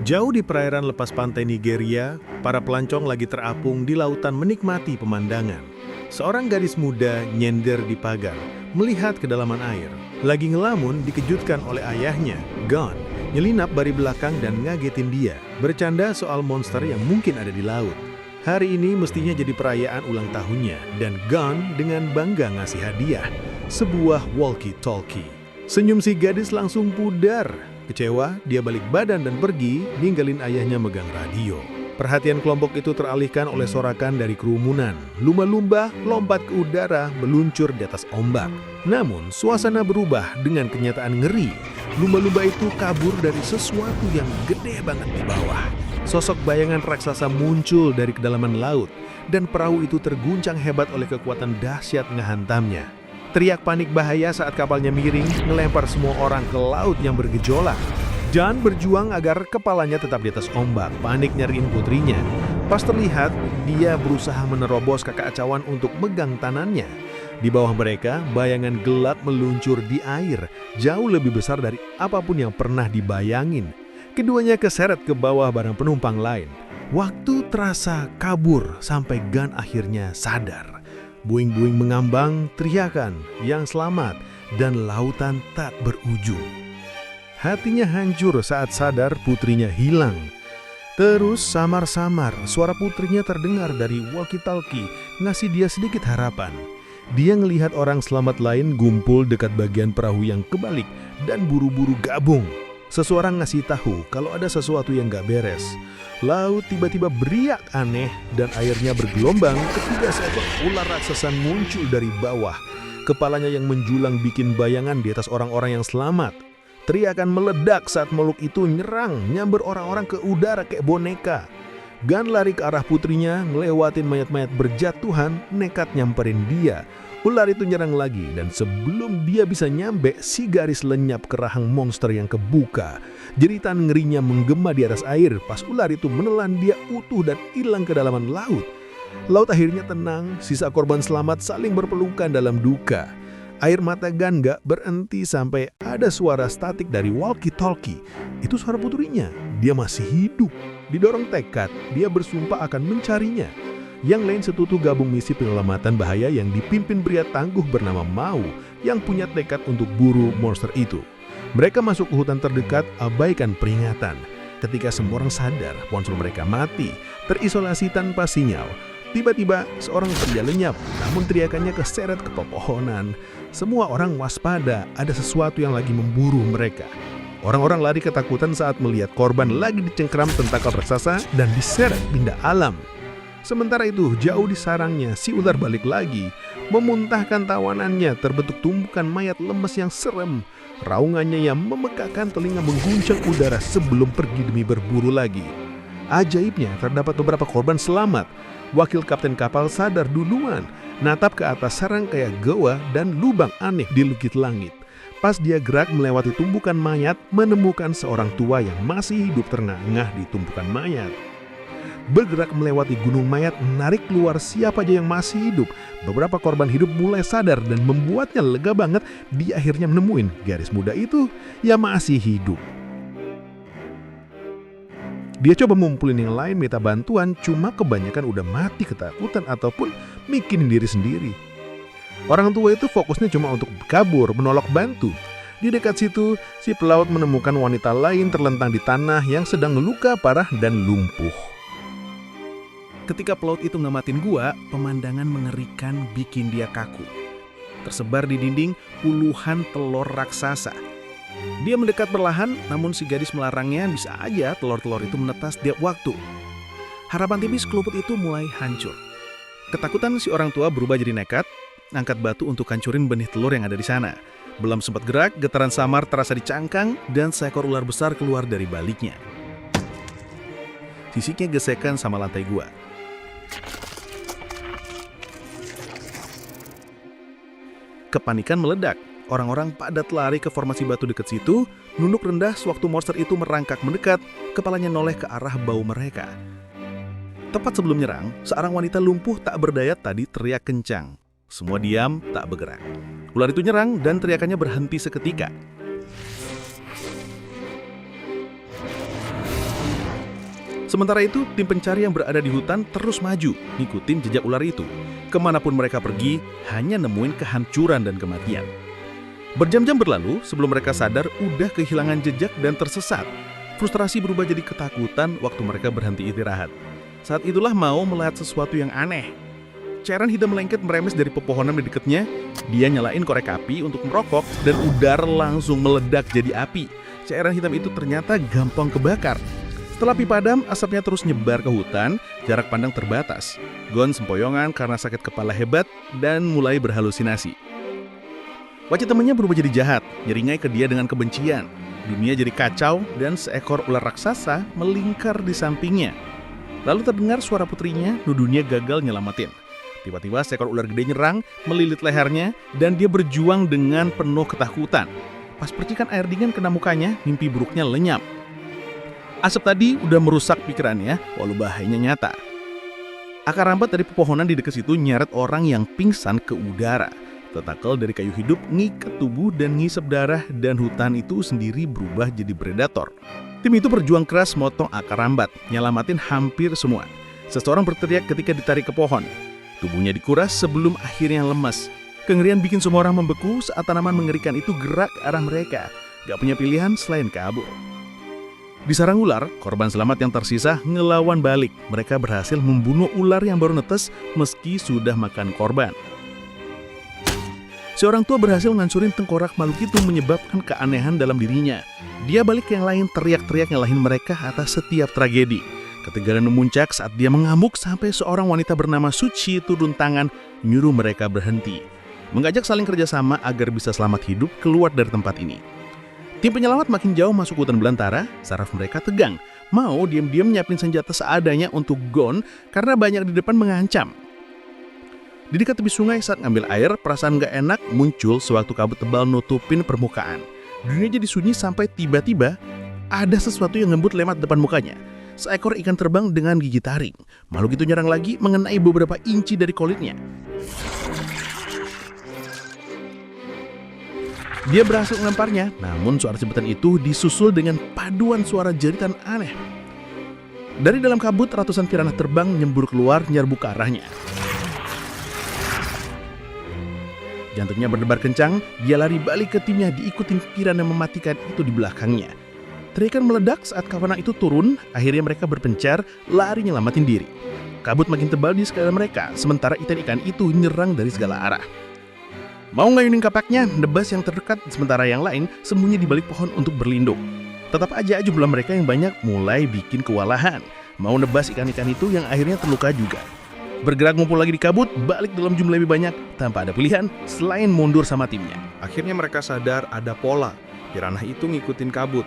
Jauh di perairan lepas pantai Nigeria, para pelancong lagi terapung di lautan menikmati pemandangan. Seorang gadis muda nyender di pagar, melihat kedalaman air. Lagi ngelamun dikejutkan oleh ayahnya, Gon, nyelinap dari belakang dan ngagetin dia, bercanda soal monster yang mungkin ada di laut. Hari ini mestinya jadi perayaan ulang tahunnya, dan Gon dengan bangga ngasih hadiah, sebuah walkie-talkie. Senyum si gadis langsung pudar. Kecewa, dia balik badan dan pergi, ninggalin ayahnya megang radio. Perhatian kelompok itu teralihkan oleh sorakan dari kerumunan. Lumba-lumba lompat ke udara, meluncur di atas ombak. Namun, suasana berubah dengan kenyataan ngeri. Lumba-lumba itu kabur dari sesuatu yang gede banget di bawah. Sosok bayangan raksasa muncul dari kedalaman laut, dan perahu itu terguncang hebat oleh kekuatan dahsyat ngehantamnya. Teriak panik bahaya saat kapalnya miring, ngelempar semua orang ke laut yang bergejolak. Jon berjuang agar kepalanya tetap di atas ombak, panik nyariin putrinya. Pas terlihat, dia berusaha menerobos kekacauan untuk megang tanannya. Di bawah mereka, bayangan gelap meluncur di air, jauh lebih besar dari apapun yang pernah dibayangin. Keduanya keseret ke bawah bareng penumpang lain. Waktu terasa kabur sampai Gon akhirnya sadar. Buing-buing mengambang, teriakan yang selamat, dan lautan tak berujung. Hatinya hancur saat sadar putrinya hilang. Terus samar-samar suara putrinya terdengar dari walkie-talkie, ngasih dia sedikit harapan. Dia ngelihat orang selamat lain gumpul dekat bagian perahu yang kebalik dan buru-buru gabung. Seseorang ngasih tahu kalau ada sesuatu yang gak beres. Laut tiba-tiba beriak aneh dan airnya bergelombang ketika seekor ular raksasa muncul dari bawah. Kepalanya yang menjulang bikin bayangan di atas orang-orang yang selamat. Teriakan meledak saat makhluk itu nyerang, nyamber orang-orang ke udara kayak boneka. Gon lari ke arah putrinya, ngelewatin mayat-mayat berjatuhan, nekat nyamperin dia. Ular itu nyerang lagi, dan sebelum dia bisa nyampe, si garis lenyap ke rahang monster yang kebuka. Jeritan ngerinya menggema di atas air pas ular itu menelan dia utuh dan hilang ke dalaman laut. Laut akhirnya tenang, sisa korban selamat saling berpelukan dalam duka. Air mata Gon gak berhenti sampai ada suara statik dari walkie-talkie. Itu suara putrinya, dia masih hidup. Didorong tekad, dia bersumpah akan mencarinya. Yang lain setutu gabung misi penyelamatan bahaya yang dipimpin pria tangguh bernama Mau yang punya tekad untuk buru monster itu. Mereka masuk ke hutan terdekat, abaikan peringatan. Ketika semua orang sadar ponsel mereka mati, terisolasi tanpa sinyal. Tiba-tiba seorang pria lenyap, namun teriakannya keseret ke pepohonan. Semua orang waspada, ada sesuatu yang lagi memburu mereka. Orang-orang lari ketakutan saat melihat korban lagi dicengkram tentakel raksasa dan diseret pindah alam. Sementara itu, jauh di sarangnya, si ular balik lagi, memuntahkan tawanannya, terbentuk tumpukan mayat lemes yang serem. Raungannya yang memekakkan telinga mengguncang udara sebelum pergi demi berburu lagi. Ajaibnya, terdapat beberapa korban selamat. Wakil kapten kapal sadar duluan, natap ke atas sarang kayak goa dan lubang aneh di lukit langit. Pas dia gerak melewati tumpukan mayat, menemukan seorang tua yang masih hidup terengah-engah di tumpukan mayat. Bergerak melewati gunung mayat, menarik keluar siapa aja yang masih hidup. Beberapa korban hidup mulai sadar dan membuatnya lega banget. Dia akhirnya menemuin garis muda itu yang masih hidup. Dia coba ngumpulin yang lain minta bantuan, cuma kebanyakan udah mati ketakutan ataupun mikinin diri sendiri. Orang tua itu fokusnya cuma untuk kabur, menolak bantu. Di dekat situ, si pelaut menemukan wanita lain terlentang di tanah yang sedang luka parah dan lumpuh. Ketika pelaut itu ngamatin gua, pemandangan mengerikan bikin dia kaku. Tersebar di dinding puluhan telur raksasa. Dia mendekat perlahan, namun si gadis melarangnya, bisa aja telur-telur itu menetas tiap waktu. Harapan tipis keluput itu mulai hancur. Ketakutan si orang tua berubah jadi nekat, angkat batu untuk hancurin benih telur yang ada di sana. Belum sempat gerak, getaran samar terasa di cangkang dan seekor ular besar keluar dari baliknya. Sisiknya gesekan sama lantai gua. Kepanikan meledak. Orang-orang padat lari ke formasi batu dekat situ, nunduk rendah sewaktu monster itu merangkak mendekat, kepalanya noleh ke arah bau mereka. Tepat sebelum nyerang, seorang wanita lumpuh tak berdaya tadi teriak kencang. Semua diam, tak bergerak. Ular itu nyerang dan teriakannya berhenti seketika. Sementara itu, tim pencari yang berada di hutan terus maju, ngikutin jejak ular itu. Kemanapun mereka pergi, hanya nemuin kehancuran dan kematian. Berjam-jam berlalu, sebelum mereka sadar udah kehilangan jejak dan tersesat. Frustrasi berubah jadi ketakutan waktu mereka berhenti istirahat. Saat itulah Mao melihat sesuatu yang aneh. Cairan hitam melengket meremes dari pepohonan di dekatnya. Dia nyalain korek api untuk merokok dan udara langsung meledak jadi api. Cairan hitam itu ternyata gampang kebakar. Setelah api padam, asapnya terus nyebar ke hutan, jarak pandang terbatas. Gon sempoyongan karena sakit kepala hebat dan mulai berhalusinasi. Wajah temannya berubah jadi jahat, nyeringai ke dia dengan kebencian. Dunia jadi kacau dan seekor ular raksasa melingkar di sampingnya. Lalu terdengar suara putrinya, nuduhnya gagal nyelamatin. Tiba-tiba seekor ular gede nyerang, melilit lehernya, dan dia berjuang dengan penuh ketakutan. Pas percikan air dingin kena mukanya, mimpi buruknya lenyap. Asap tadi udah merusak pikirannya, walau bahayanya nyata. Akar rambat dari pepohonan di dekat situ nyeret orang yang pingsan ke udara. Tentakel dari kayu hidup ngikat tubuh dan ngisep darah, dan hutan itu sendiri berubah jadi predator. Tim itu berjuang keras motong akar rambat, nyelamatin hampir semua. Seseorang berteriak ketika ditarik ke pohon. Tubuhnya dikuras sebelum akhirnya lemas. Kengerian bikin semua orang membeku saat tanaman mengerikan itu gerak ke arah mereka. Gak punya pilihan selain kabur. Di sarang ular, korban selamat yang tersisa ngelawan balik. Mereka berhasil membunuh ular yang baru netes meski sudah makan korban. Seorang tua berhasil ngancurin tengkorak makhluk itu menyebabkan keanehan dalam dirinya. Dia balik ke yang lain teriak-teriak nyalahin mereka atas setiap tragedi. Ketegangan memuncak saat dia mengamuk sampai seorang wanita bernama Suci turun tangan nyuruh mereka berhenti. Mengajak saling kerjasama agar bisa selamat hidup keluar dari tempat ini. Tim penyelamat makin jauh masuk hutan belantara, saraf mereka tegang. Mau diam-diam nyiapin senjata seadanya untuk Gon karena banyak di depan mengancam. Di dekat tepi sungai saat ngambil air, perasaan gak enak muncul sewaktu kabut tebal nutupin permukaan. Dunia jadi sunyi sampai tiba-tiba ada sesuatu yang ngembut lewat depan mukanya. Seekor ikan terbang dengan gigi taring. Makhluk itu nyerang lagi mengenai beberapa inci dari kulitnya. Dia berhasil melemparnya, namun suara jembatan itu disusul dengan paduan suara jeritan aneh. Dari dalam kabut, ratusan piranha terbang nyembur keluar nyerbu ke arahnya. Jantungnya berdebar kencang, dia lari balik ke timnya diikutin piranha mematikan itu di belakangnya. Teriakan meledak saat kawanan itu turun, akhirnya mereka berpencar, lari nyelamatin diri. Kabut makin tebal di sekitar mereka, sementara ikan-ikan itu nyerang dari segala arah. Mau ngayunin kapaknya, nebas yang terdekat, sementara yang lain sembunyi di balik pohon untuk berlindung. Tetap aja jumlah mereka yang banyak mulai bikin kewalahan. Mau nebas ikan-ikan itu yang akhirnya terluka juga. Bergerak ngumpul lagi di kabut, balik dalam jumlah lebih banyak, tanpa ada pilihan selain mundur sama timnya. Akhirnya mereka sadar ada pola, piranha itu ngikutin kabut.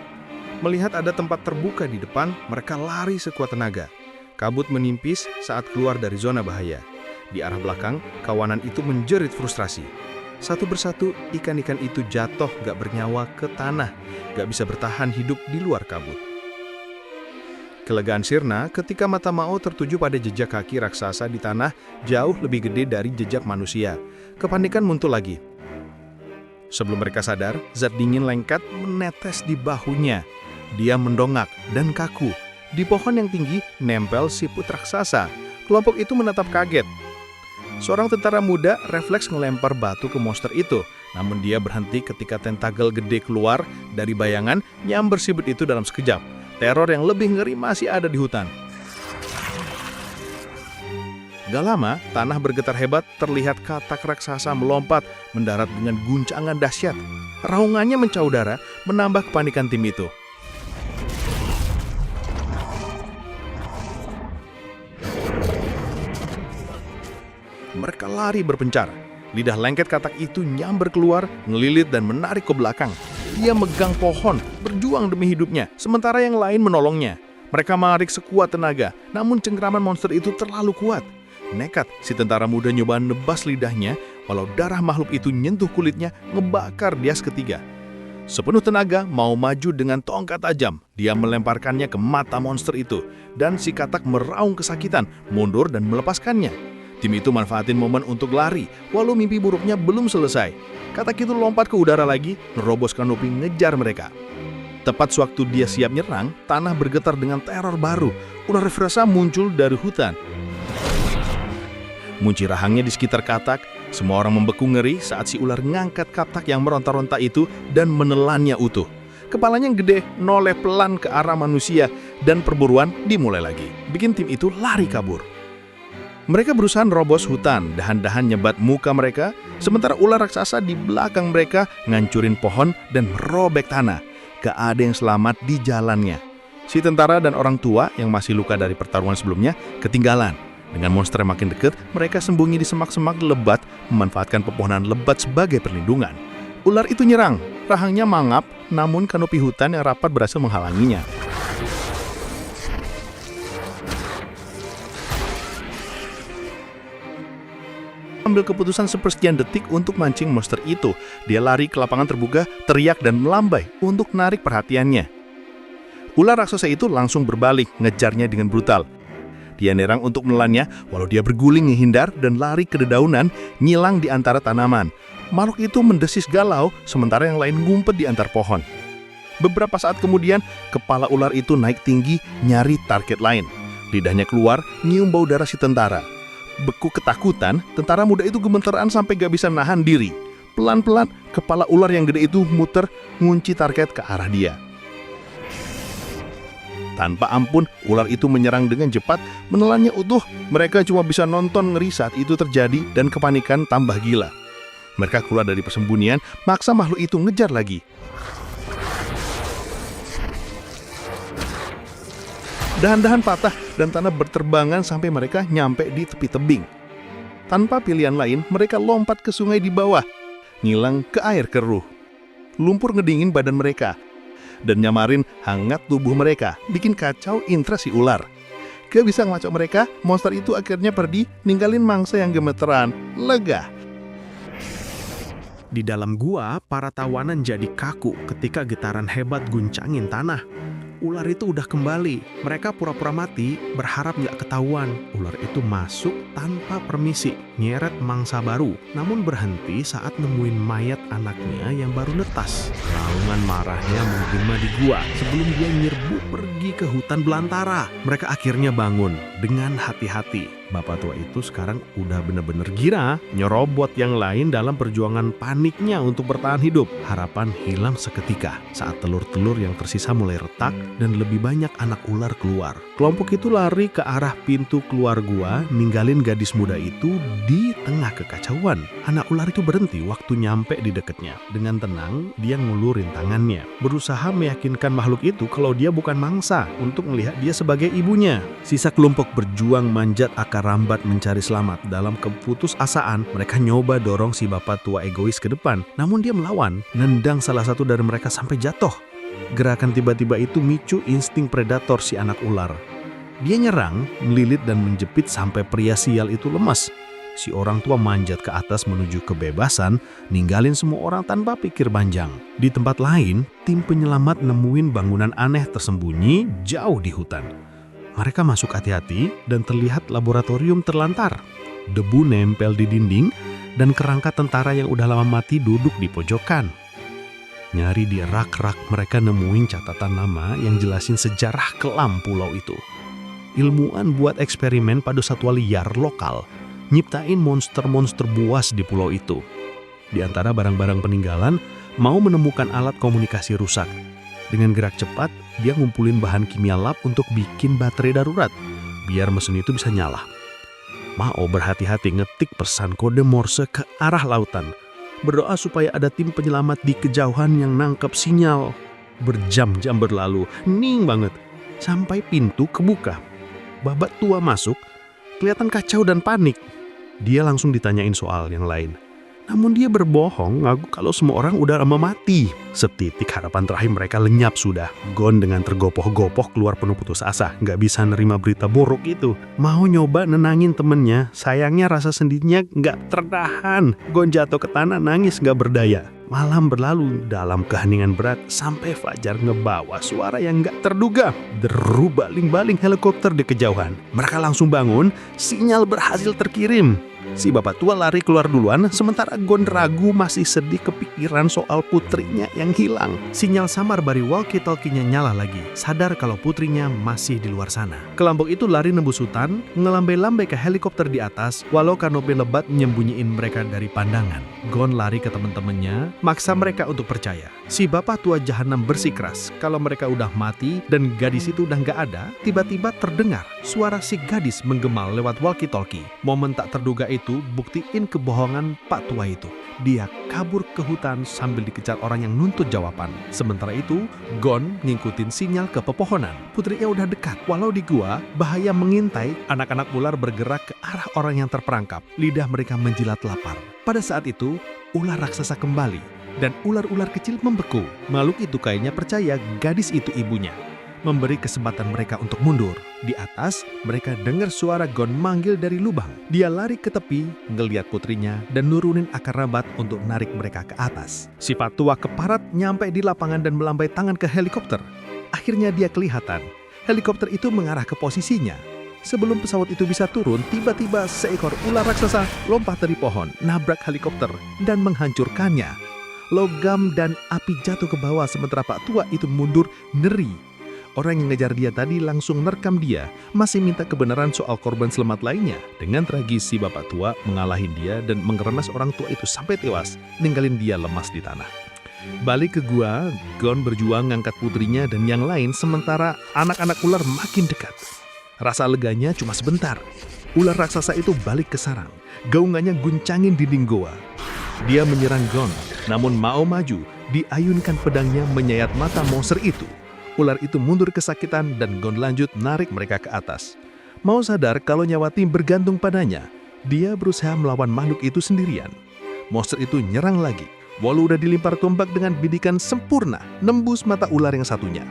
Melihat ada tempat terbuka di depan, mereka lari sekuat tenaga. Kabut menipis saat keluar dari zona bahaya. Di arah belakang, kawanan itu menjerit frustrasi. Satu persatu, ikan-ikan itu jatuh gak bernyawa ke tanah, gak bisa bertahan hidup di luar kabut. Kelegaan sirna ketika mata Mao tertuju pada jejak kaki raksasa di tanah jauh lebih gede dari jejak manusia. Kepanikan muncul lagi. Sebelum mereka sadar, zat dingin lengket menetes di bahunya. Dia mendongak dan kaku. Di pohon yang tinggi nempel siput raksasa. Kelompok itu menatap kaget. Seorang tentara muda refleks ngelempar batu ke monster itu. Namun dia berhenti ketika tentakel gede keluar dari bayangan nyamber siput itu dalam sekejap. Teror yang lebih ngeri masih ada di hutan. Gak lama, tanah bergetar hebat, terlihat katak raksasa melompat, mendarat dengan guncangan dahsyat. Raungannya mencaudara, menambah kepanikan tim itu. Mereka lari berpencar. Lidah lengket katak itu nyamber keluar, ngelilit dan menarik ke belakang. Dia megang pohon, berjuang demi hidupnya, sementara yang lain menolongnya. Mereka menarik sekuat tenaga, namun cengkraman monster itu terlalu kuat. Nekat, si tentara muda nyoba nebas lidahnya, walau darah makhluk itu nyentuh kulitnya, ngebakar dia seketika. Sepenuh tenaga, mau maju dengan tongkat tajam. Dia melemparkannya ke mata monster itu, dan si katak meraung kesakitan, mundur dan melepaskannya. Tim itu manfaatin momen untuk lari, walau mimpi buruknya belum selesai. Katak itu lompat ke udara lagi, nerobos kanopi ngejar mereka. Tepat sewaktu dia siap nyerang, tanah bergetar dengan teror baru. Ular raksasa muncul dari hutan. Munci rahangnya di sekitar katak. Semua orang membeku ngeri saat si ular ngangkat katak yang meronta-ronta itu dan menelannya utuh. Kepalanya yang gede noleh pelan ke arah manusia dan perburuan dimulai lagi. Bikin tim itu lari kabur. Mereka berusaha nerobos hutan, dahan-dahan nyebat muka mereka, sementara ular raksasa di belakang mereka ngancurin pohon dan merobek tanah. Gak ada yang selamat di jalannya. Si tentara dan orang tua yang masih luka dari pertarungan sebelumnya ketinggalan. Dengan monster yang makin dekat, mereka sembunyi di semak-semak lebat, memanfaatkan pepohonan lebat sebagai perlindungan. Ular itu nyerang, rahangnya mangap, namun kanopi hutan yang rapat berhasil menghalanginya. Ambil keputusan sepersekian detik untuk mancing monster itu. Dia lari ke lapangan terbuka, teriak dan melambai untuk narik perhatiannya. Ular raksasa itu langsung berbalik, ngejarnya dengan brutal. Dia nerang untuk menelannya, walau dia berguling menghindar dan lari ke dedaunan, ngilang di antara tanaman. Makhluk itu mendesis galau, sementara yang lain ngumpet di antar pohon. Beberapa saat kemudian, kepala ular itu naik tinggi, nyari target lain. Lidahnya keluar, nyium bau darah si tentara. Beku ketakutan, tentara muda itu gemeteran sampai gak bisa nahan diri. Pelan-pelan, kepala ular yang gede itu muter, ngunci target ke arah dia. Tanpa ampun, ular itu menyerang dengan cepat, menelannya utuh. Mereka cuma bisa nonton ngeri saat itu terjadi dan kepanikan tambah gila. Mereka keluar dari persembunyian, maksa makhluk itu ngejar lagi. Dahan-dahan patah dan tanah berterbangan sampai mereka nyampe di tepi tebing. Tanpa pilihan lain, mereka lompat ke sungai di bawah, ngilang ke air keruh. Lumpur ngedingin badan mereka dan nyamarin hangat tubuh mereka, bikin kacau indera si ular. Gak bisa ngacau mereka, monster itu akhirnya pergi, ninggalin mangsa yang gemeteran, lega. Di dalam gua, para tawanan jadi kaku ketika getaran hebat guncangin tanah. Ular itu udah kembali. Mereka pura-pura mati, berharap nggak ketahuan. Ular itu masuk tanpa permisi, nyeret mangsa baru, namun berhenti saat nemuin mayat anaknya yang baru netas. Raungan marahnya menggema di gua sebelum dia nyerbu pergi ke hutan belantara. Mereka akhirnya bangun dengan hati-hati. Bapak tua itu sekarang udah bener-bener gila, nyerobot yang lain dalam perjuangan paniknya untuk bertahan hidup. Harapan hilang seketika saat telur-telur yang tersisa mulai retak dan lebih banyak anak ular keluar. Kelompok itu lari ke arah pintu keluar gua, ninggalin gadis muda itu di tengah kekacauan. Anak ular itu berhenti waktu nyampe di dekatnya. Dengan tenang, dia ngulurin tangannya, berusaha meyakinkan makhluk itu kalau dia bukan mangsa untuk melihat dia sebagai ibunya. Sisa kelompok berjuang manjat akar rambat mencari selamat. Dalam keputusasaan, mereka nyoba dorong si bapak tua egois ke depan. Namun dia melawan, nendang salah satu dari mereka sampai jatuh. Gerakan tiba-tiba itu micu insting predator si anak ular. Dia nyerang, melilit dan menjepit sampai pria sial itu lemas. Si orang tua manjat ke atas menuju kebebasan, ninggalin semua orang tanpa pikir panjang. Di tempat lain, tim penyelamat nemuin bangunan aneh tersembunyi jauh di hutan. Mereka masuk hati-hati dan terlihat laboratorium terlantar. Debu nempel di dinding dan kerangka tentara yang udah lama mati duduk di pojokan. Nyari di rak-rak mereka nemuin catatan nama yang jelasin sejarah kelam pulau itu. Ilmuwan buat eksperimen pada satwa liar lokal, nyiptain monster-monster buas di pulau itu. Di antara barang-barang peninggalan, mau menemukan alat komunikasi rusak. Dengan gerak cepat, dia ngumpulin bahan kimia lab untuk bikin baterai darurat, biar mesin itu bisa nyala. Mao berhati-hati ngetik pesan kode Morse ke arah lautan, berdoa supaya ada tim penyelamat di kejauhan yang nangkep sinyal. Berjam-jam berlalu, hening banget, sampai pintu kebuka. Babat tua masuk, kelihatan kacau dan panik. Dia langsung ditanyain soal yang lain. Namun dia berbohong, ngaku kalau semua orang udah lama mati. Setitik harapan terakhir mereka lenyap sudah. Gon dengan tergopoh-gopoh keluar penuh putus asa. Nggak bisa nerima berita buruk itu. Mau nyoba nenangin temennya, sayangnya rasa sendirinya nggak tertahan. Gon jatuh ke tanah, nangis nggak berdaya. Malam berlalu dalam keheningan berat sampai fajar ngebawa suara yang gak terduga. Deru baling-baling helikopter di kejauhan. Mereka langsung bangun, sinyal berhasil terkirim. Si bapak tua lari keluar duluan, sementara Gon ragu masih sedih kepikiran soal putrinya yang hilang. Sinyal samar dari walkie-talkie-nya nyala lagi, sadar kalau putrinya masih di luar sana. Kelompok itu lari nembus hutan, ngelambai-lambai ke helikopter di atas, walau kanopi lebat nyembunyiin mereka dari pandangan. Gon lari ke teman-temannya, maksa mereka untuk percaya. Si bapak tua jahanam bersikeras kalau mereka udah mati dan gadis itu udah gak ada. Tiba-tiba terdengar suara si gadis menggemal lewat walkie-talkie. Momen tak terduga itu buktiin kebohongan Pak Tua itu. Dia kabur ke hutan sambil dikejar orang yang nuntut jawaban. Sementara itu, Gon ngikutin sinyal ke pepohonan. Putrinya udah dekat. Walau di gua, bahaya mengintai, anak-anak ular bergerak ke arah orang yang terperangkap. Lidah mereka menjilat lapar. Pada saat itu, ular raksasa kembali dan ular-ular kecil membeku. Makhluk itu kayaknya percaya gadis itu ibunya. Memberi kesempatan mereka untuk mundur. Di atas, mereka dengar suara Gon manggil dari lubang. Dia lari ke tepi, ngeliat putrinya, dan nurunin akar rambat untuk narik mereka ke atas. Si Pak Tua keparat nyampe di lapangan dan melambai tangan ke helikopter. Akhirnya dia kelihatan. Helikopter itu mengarah ke posisinya. Sebelum pesawat itu bisa turun, tiba-tiba seekor ular raksasa lompat dari pohon, nabrak helikopter, dan menghancurkannya. Logam dan api jatuh ke bawah sementara Pak Tua itu mundur ngeri. Orang yang ngejar dia tadi langsung nerekam dia, masih minta kebenaran soal korban selamat lainnya. Dengan tragis si bapak tua mengalahin dia dan mengeremas orang tua itu sampai tewas, ninggalin dia lemas di tanah. Balik ke gua, Gon berjuang ngangkat putrinya dan yang lain sementara anak-anak ular makin dekat. Rasa leganya cuma sebentar. Ular raksasa itu balik ke sarang. Gaungannya guncangin dinding goa. Dia menyerang Gon, namun mau maju, diayunkan pedangnya menyayat mata monster itu. Ular itu mundur kesakitan dan Gon lanjut narik mereka ke atas. Mau sadar kalau nyawa tim bergantung padanya, dia berusaha melawan makhluk itu sendirian. Monster itu nyerang lagi, walau udah dilimpar tombak dengan bidikan sempurna, nembus mata ular yang satunya.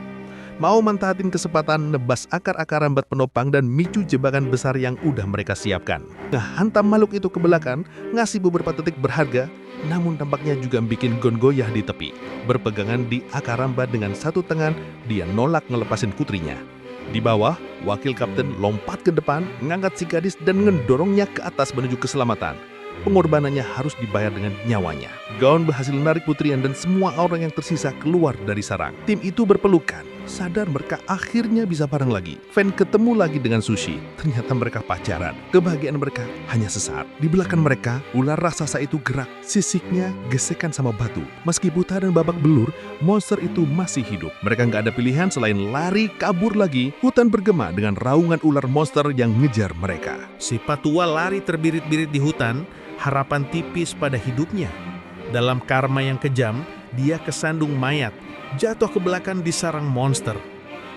Mau manfaatin kesempatan nebas akar-akar rambat penopang dan micu jebakan besar yang udah mereka siapkan. Ngehantam makhluk itu ke belakang, ngasih beberapa detik berharga, namun tampaknya juga bikin Gon goyah di tepi. Berpegangan di akar rambat dengan satu tangan, dia nolak ngelepasin putrinya. Di bawah, wakil kapten lompat ke depan, ngangkat si gadis dan ngedorongnya ke atas menuju keselamatan. Pengorbanannya harus dibayar dengan nyawanya. Gon berhasil menarik putrinya dan semua orang yang tersisa keluar dari sarang. Tim itu berpelukan, sadar mereka akhirnya bisa bareng lagi. Fen ketemu lagi dengan Sushi. Ternyata mereka pacaran. Kebahagiaan mereka hanya sesaat. Di belakang mereka, ular raksasa itu gerak. Sisiknya gesekan sama batu. Meski buta dan babak belur, monster itu masih hidup. Mereka nggak ada pilihan selain lari kabur lagi. Hutan bergema dengan raungan ular monster yang ngejar mereka. Si Patua lari terbirit-birit di hutan, harapan tipis pada hidupnya. Dalam karma yang kejam, dia kesandung mayat, jatuh ke belakang di sarang monster.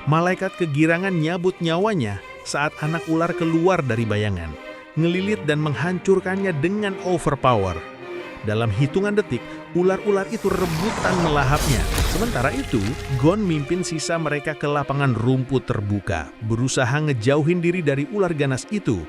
Malaikat kegirangan nyabut nyawanya saat anak ular keluar dari bayangan, ngelilit dan menghancurkannya dengan overpower. Dalam hitungan detik, ular-ular itu rebutan melahapnya. Sementara itu, Gon mimpin sisa mereka ke lapangan rumput terbuka, berusaha ngejauhin diri dari ular ganas itu.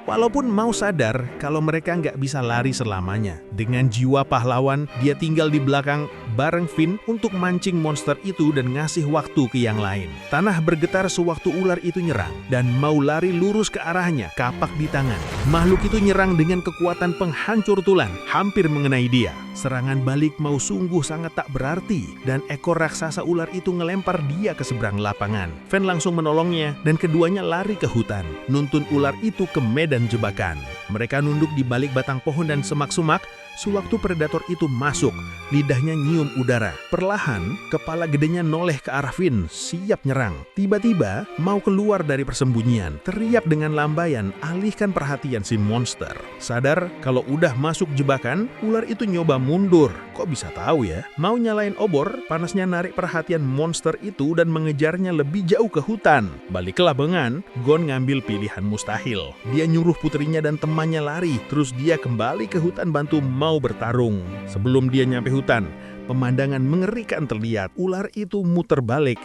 Walaupun mau sadar kalau mereka nggak bisa lari selamanya. Dengan jiwa pahlawan, dia tinggal di belakang bareng Finn untuk mancing monster itu dan ngasih waktu ke yang lain. Tanah bergetar sewaktu ular itu nyerang dan mau lari lurus ke arahnya, kapak di tangan. Makhluk itu nyerang dengan kekuatan penghancur tulang, hampir mengenai dia. Serangan balik mau sungguh sangat tak berarti dan ekor raksasa ular itu ngelempar dia ke seberang lapangan. Finn langsung menolongnya dan keduanya lari ke hutan, nuntun ular itu ke medan jebakan. Mereka nunduk di balik batang pohon dan semak-semak sewaktu predator itu masuk. Lidahnya nyium udara. Perlahan, kepala gedenya noleh ke arah Finn, siap nyerang. Tiba-tiba, mau keluar dari persembunyian. Teriak dengan lambaian, alihkan perhatian si monster. Sadar kalau udah masuk jebakan, ular itu nyoba mundur. Kok bisa tahu ya? Mau nyalain obor, panasnya narik perhatian monster itu dan mengejarnya lebih jauh ke hutan. Balik ke lapangan, Gon ngambil pilihan mustahil. Dia nyuruh putrinya dan temannya lari, terus dia kembali ke hutan bantu mau bertarung. Sebelum dia nyampe hutan, pemandangan mengerikan terlihat. Ular itu muter balik,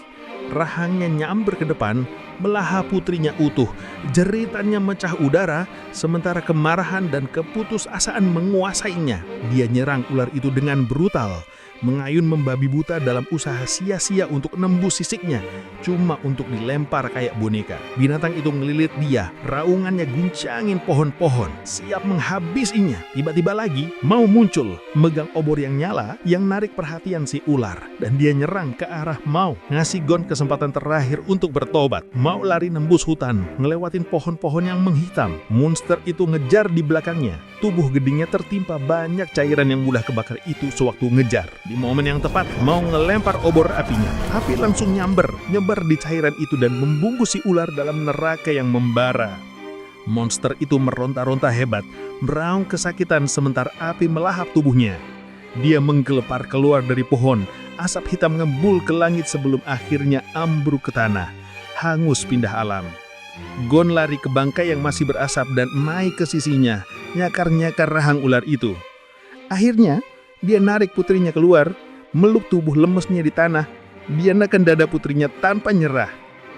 rahangnya nyamber ke depan, melahap putrinya utuh. Jeritannya mecah udara, sementara kemarahan dan keputusasaan menguasainya. Dia nyerang ular itu dengan brutal, mengayun membabi buta dalam usaha sia-sia untuk nembus sisiknya, cuma untuk dilempar kayak boneka. Binatang itu ngelilit dia, raungannya guncangin pohon-pohon, siap menghabisinya. Tiba-tiba lagi mau muncul, megang obor yang nyala, yang narik perhatian si ular, dan dia nyerang ke arah Mau, ngasih Gon kesempatan terakhir untuk bertobat. Mau lari nembus hutan, ngelewatin pohon-pohon yang menghitam. Monster itu ngejar di belakangnya. Tubuh gedingnya tertimpa banyak cairan yang mudah kebakar itu sewaktu ngejar. Di momen yang tepat, Mau ngelempar obor apinya. Api langsung nyebar di cairan itu dan membungkus si ular dalam neraka yang membara. Monster itu meronta-ronta hebat, meraung kesakitan sementara api melahap tubuhnya. Dia menggelepar keluar dari pohon, asap hitam ngembul ke langit sebelum akhirnya ambruk ke tanah, hangus pindah alam. Gon lari ke bangkai yang masih berasap dan naik ke sisinya, nyakar-nyakar rahang ular itu. Akhirnya, dia narik putrinya keluar, meluk tubuh lemesnya di tanah, dia neken dada putrinya tanpa nyerah.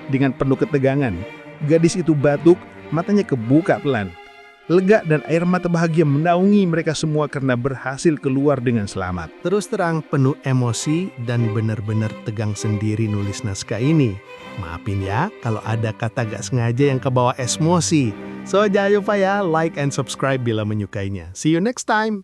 Dengan penuh ketegangan, gadis itu batuk, matanya kebuka pelan. Lega dan air mata bahagia menaungi mereka semua karena berhasil keluar dengan selamat. Terus terang penuh emosi dan benar-benar tegang sendiri nulis naskah ini. Maafin ya kalau ada kata gak sengaja yang kebawa emosi. So jangan lupa ya like and subscribe bila menyukainya. See you next time!